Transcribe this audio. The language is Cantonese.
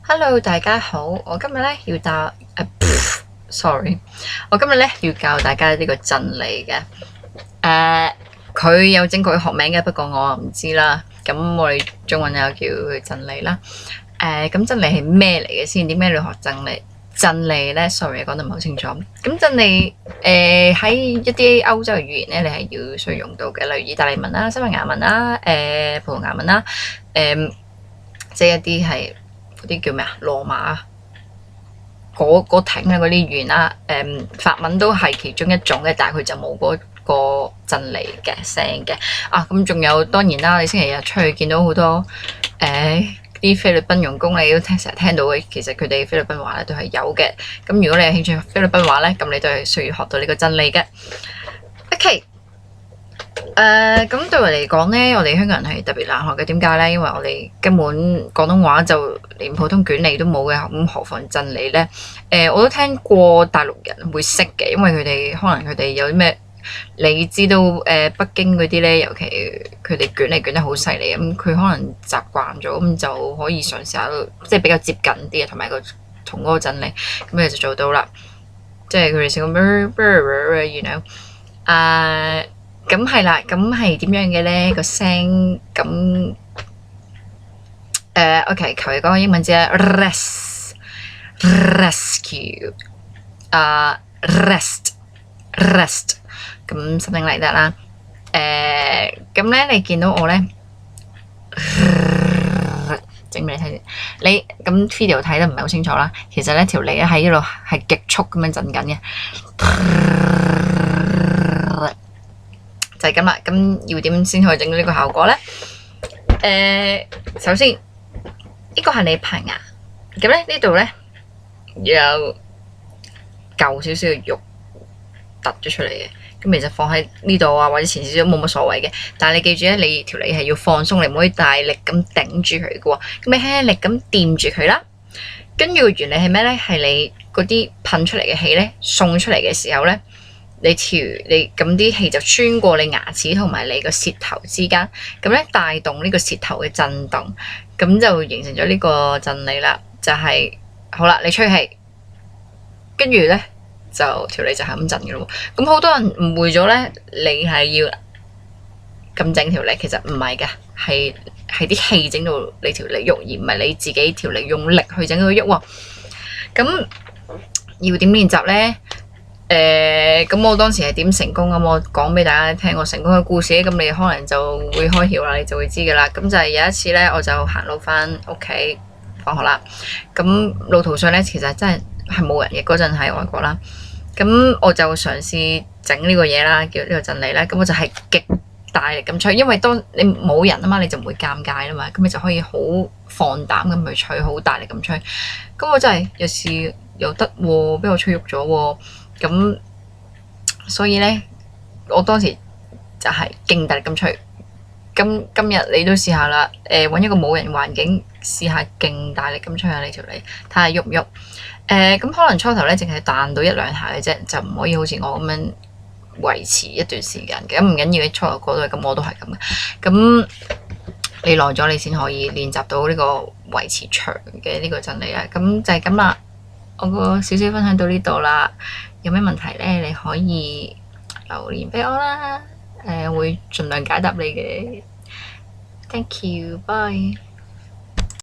Hello，大家好。我今日咧要sorry，我今日咧要教大家呢個真理嘅。佢有正確嘅學名嘅，不過我唔知啦。咁我哋中文又叫佢真理啦。咁真理係咩嚟嘅先？點解你要學真理？真理咧，sorry，講得唔係好清楚。咁真理喺一啲歐洲嘅語言咧，你係要需要用到嘅，例如意大利文啦、西班牙文啦、葡萄牙文啦，即係一啲係嗰啲叫咩啊？羅馬嗰挺啊嗰啲語言啦，法文都係其中一種嘅，但係佢就冇嗰個真理嘅聲嘅。咁仲有當然啦，你星期日出去見到好多啲菲律賓傭工，你都成日聽到嘅，其實佢哋菲律賓話咧都係有嘅。咁如果你有興趣菲律賓話咧，咁你都係需要學到呢個真理嘅。OK。咁對我嚟講呢，我哋香港人係特別難學嘅。點解呢？因為我哋根本廣東話就連普通卷理都冇嘅，咁何況真理呢？我都聽過大陸人會識嘅，因為可能佢哋有啲咩，你知道北京嗰啲呢，尤其佢哋卷理卷得好犀利，咁佢可能習慣咗，咁就可以嘗試下，即係比較接近啲，同埋同嗰個真理，咁你就做到啦。即係佢哋成個 you know 咁係啦，咁係點樣嘅咧？個聲咁OK，求其講個英文字啦，rescue，rest，咁 something like that 啦。咁咧你見到我咧，整俾你睇先。你咁 video 睇得唔係好清楚啦，其實咧條脷咧喺呢度係極速咁樣震緊嘅。就係咁啦，咁要點先可以整到呢個效果呢？首先呢個係你排牙，咁咧呢度呢，有舊少少嘅肉突咗出嚟嘅，咁其實放喺呢度或者前少少冇乜所謂嘅，但係你記住咧，你條脷係要放鬆，你唔可以大力咁頂住佢嘅喎，咁你輕輕力咁掂住佢啦。跟住個原理係咩呢？係你嗰啲噴出嚟嘅氣呢，送出嚟嘅時候呢。你咁啲氣就穿過你牙齒同埋你個舌頭之間，咁咧帶動呢個舌頭嘅震動，咁就形成咗呢個真理啦。就係好啦，你吹氣，跟住咧就條脷就係咁震嘅咯。咁好多人誤會咗咧，你係要咁整條脷，其實唔係嘅，係啲氣整到你條脷喐，而唔係你自己條脷用力去整佢喐喎。咁要點練習咧？咁我當時係點成功咁？我講俾大家聽我成功嘅故事，咁你可能就會開竅啦，你就會知噶啦。咁就係有一次咧，我就行路翻屋企放學啦。咁路途上咧，其實真係冇人嘅，嗰陣喺外國啦。咁我就嘗試整呢個嘢啦，叫呢個真理啦。咁我就係極大力咁吹，因為當你冇人啊嘛，你就唔會尷尬啦嘛。咁你就可以好放膽咁去吹，好大力咁吹。咁我真係有時又得喎，俾我吹喐咗喎。咁所以咧，我當時就係勁大力咁吹。今日你都試下啦，揾一個冇人環境試下勁大力咁吹下你條脷，睇下喐唔喐。咁可能初頭咧淨係彈到一兩下嘅啫，就唔可以好似我咁樣維持一段時間嘅。咁唔緊要，你初頭過到去，咁我都係咁嘅。咁你耐咗，你先可以練習到呢個維持長嘅呢個真理啊。咁就係咁啦。我個少少分享到呢度啦，有咩問題呢？你可以留言俾我啦，會盡量解答你嘅。Thank you，bye。